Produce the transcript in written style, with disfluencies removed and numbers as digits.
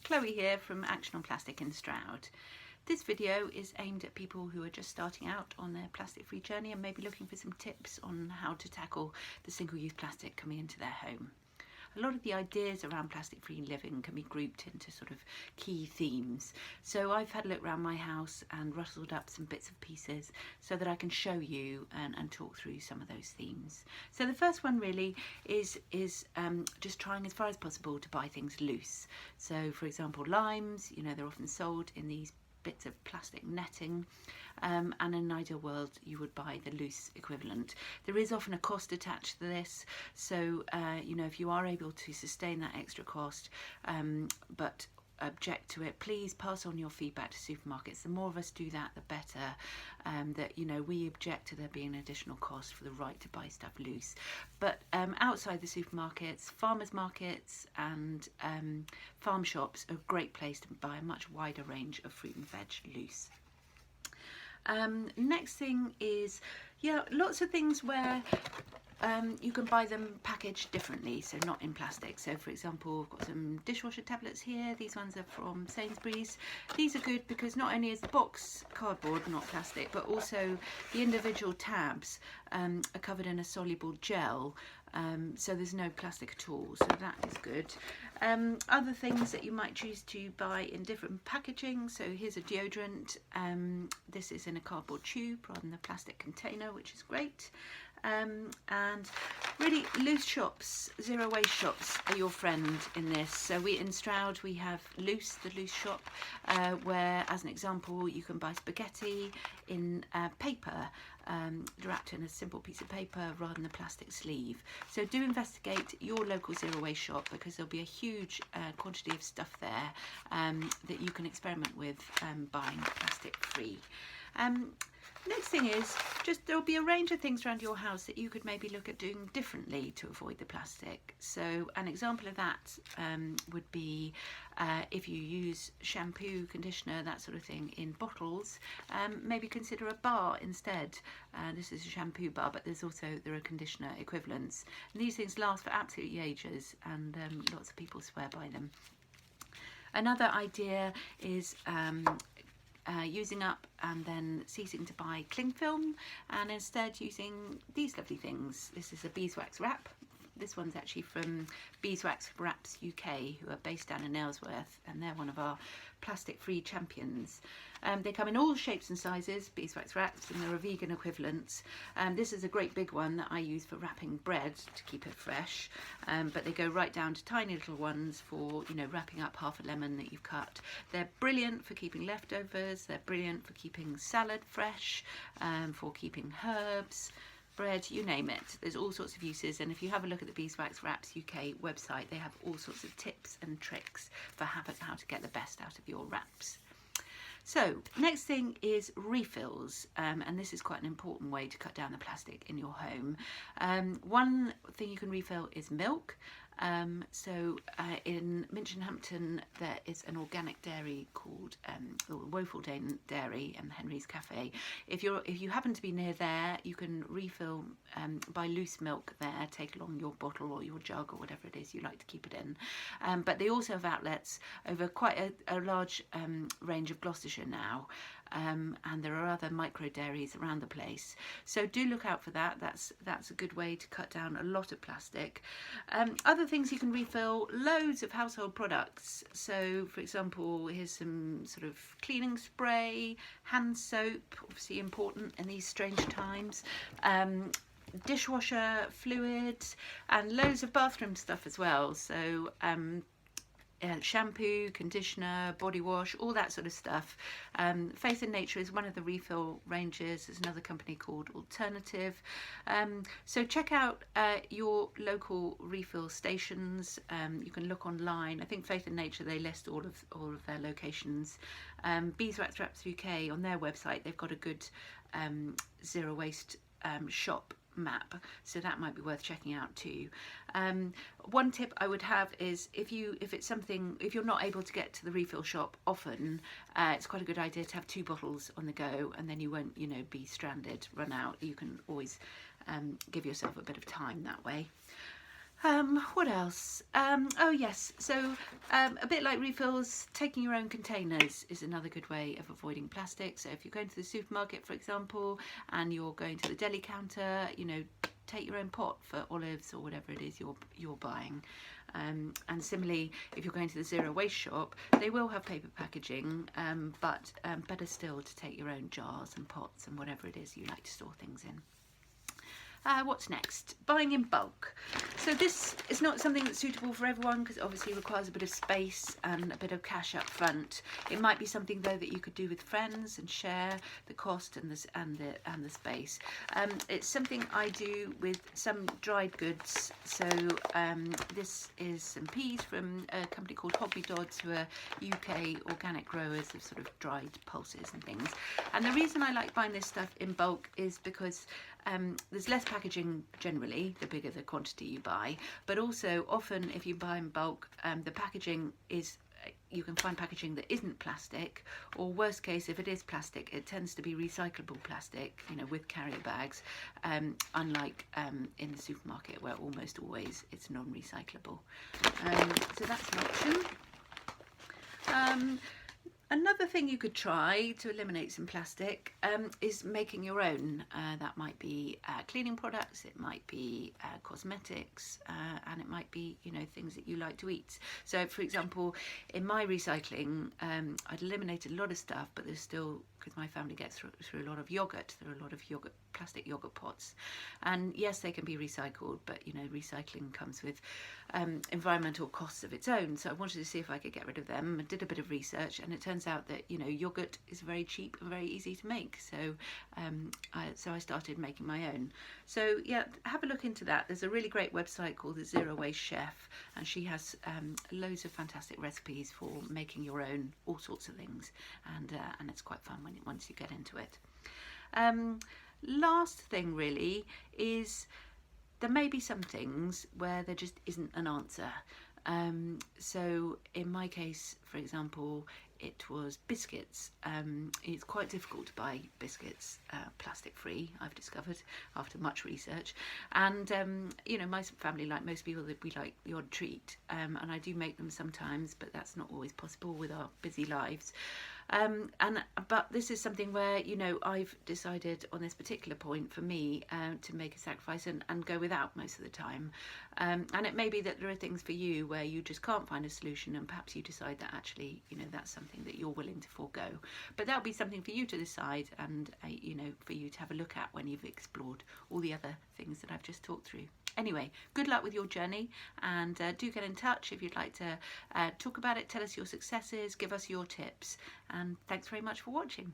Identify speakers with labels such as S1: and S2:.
S1: Chloe here from Action on Plastic in Stroud. This video is aimed at people who are just starting out on their plastic-free journey and maybe looking for some tips on how to tackle the single-use plastic coming into their home. A lot of the ideas around plastic-free living can be grouped into sort of key themes. So I've had a look around my house and rustled up some bits and pieces so that I can show you and talk through some of those themes. So the first one really is just trying as far as possible to buy things loose. So for example, limes, they're often sold in these bits of plastic netting, and in an ideal world you would buy the loose equivalent. There is often a cost attached to this, so if you are able to sustain that extra cost but object to it, please pass on your feedback to supermarkets. The more of us do that, the better. That we object to there being an additional cost for the right to buy stuff loose. But outside the supermarkets, farmers markets and farm shops are a great place to buy a much wider range of fruit and veg loose. Next thing is, lots of things where you can buy them packaged differently, so not in plastic. So for example, I've got some dishwasher tablets here. These ones are from Sainsbury's. These are good because not only is the box cardboard, not plastic, but also the individual tabs are covered in a soluble gel, so there's no plastic at all, so that is good. Other things that you might choose to buy in different packaging, so here's a deodorant. This is in a cardboard tube rather than a plastic container, which is great. And really, loose shops, zero waste shops are your friend in this. So in Stroud we have Loose, the loose shop, where, as an example, you can buy spaghetti in paper, wrapped in a simple piece of paper rather than a plastic sleeve. So do investigate your local zero waste shop, because there'll be a huge quantity of stuff there that you can experiment with buying plastic free. Next thing is, there'll be a range of things around your house that you could maybe look at doing differently to avoid the plastic. So an example of that would be if you use shampoo, conditioner, that sort of thing in bottles, maybe consider a bar instead. This is a shampoo bar, but there are conditioner equivalents. And these things last for absolutely ages, and lots of people swear by them. Another idea is using up and then ceasing to buy cling film, and instead using these lovely things. This is a beeswax wrap. This one's actually from Beeswax Wraps UK, who are based down in Nailsworth, and they're one of our plastic-free champions. They come in all shapes and sizes, beeswax wraps, and they're a vegan equivalent. This is a great big one that I use for wrapping bread to keep it fresh, but they go right down to tiny little ones for wrapping up half a lemon that you've cut. They're brilliant for keeping leftovers. They're brilliant for keeping salad fresh, for keeping herbs, bread, you name it. There's all sorts of uses, and if you have a look at the Beeswax Wraps UK website, they have all sorts of tips and tricks for how to get the best out of your wraps. So next thing is refills, and this is quite an important way to cut down the plastic in your home. One thing you can refill is milk. In Minchinhampton there is an organic dairy called Woeful Dairy and Henry's Cafe. If you happen to be near there, you can refill buy loose milk there, take along your bottle or your jug or whatever it is you like to keep it in. But they also have outlets over quite a large range of Gloucestershire now. And there are other micro dairies around the place, so do look out for that. That's a good way to cut down a lot of plastic. Other things you can refill: loads of household products. So for example, here's some sort of cleaning spray, hand soap, obviously important in these strange times, dishwasher fluids, and loads of bathroom stuff as well. So shampoo, conditioner, body wash, all that sort of stuff. Faith in Nature is one of the refill ranges. There's another company called Alternative. So check out your local refill stations. You can look online. I think Faith in Nature, they list all of their locations. Beeswax Wraps UK, on their website, they've got a good zero waste shop map, so that might be worth checking out too. One tip I would have is if you're not able to get to the refill shop often, it's quite a good idea to have 2 bottles on the go, and then you won't be stranded, run out. You can always give yourself a bit of time that way. What else? Oh yes, so a bit like refills, taking your own containers is another good way of avoiding plastic. So if you're going to the supermarket, for example, and you're going to the deli counter, you know, take your own pot for olives or whatever it is you're buying. And similarly, if you're going to the zero waste shop, they will have paper packaging, but better still to take your own jars and pots and whatever it is you like to store things in. What's next? Buying in bulk. So this is not something that's suitable for everyone because it obviously requires a bit of space and a bit of cash up front. It might be something though that you could do with friends and share the cost and the space. It's something I do with some dried goods. So this is some peas from a company called Hogby Dodds, who are UK organic growers of sort of dried pulses and things. And the reason I like buying this stuff in bulk is because there's less packaging generally, the bigger the quantity you buy, but also often if you buy in bulk, the packaging is, you can find packaging that isn't plastic, or worst case, if it is plastic, it tends to be recyclable plastic, you know, with carrier bags, unlike in the supermarket where almost always it's non-recyclable. So that's an option. Another thing you could try to eliminate some plastic is making your own. That might be cleaning products, it might be cosmetics, and it might be, you know, things that you like to eat. So for example, in my recycling, I'd eliminated a lot of stuff, but there's still, because my family gets through a lot of yogurt, there are a lot of plastic yogurt pots, and yes, they can be recycled, but you know, recycling comes with environmental costs of its own. So I wanted to see if I could get rid of them. I did a bit of research, and it turns out that, you know, yogurt is very cheap and very easy to make. So so I started making my own. So yeah, have a look into that. There's a really great website called the Zero Waste Chef, and she has loads of fantastic recipes for making your own all sorts of things, and it's quite fun once you get into it. Last thing really is, there may be some things where there just isn't an answer. So in my case, for example, it was biscuits. It's quite difficult to buy biscuits plastic free, I've discovered after much research. And you know, my family, like most people, we like the odd treat, and I do make them sometimes, but that's not always possible with our busy lives. But this is something where, you know, I've decided on this particular point for me to make a sacrifice and go without most of the time. And it may be that there are things for you where you just can't find a solution, and perhaps you decide that actually, you know, that's something that you're willing to forego. But that'll be something for you to decide, and you know, for you to have a look at when you've explored all the other things that I've just talked through. Anyway, good luck with your journey, and do get in touch if you'd like to talk about it, tell us your successes, give us your tips, and thanks very much for watching.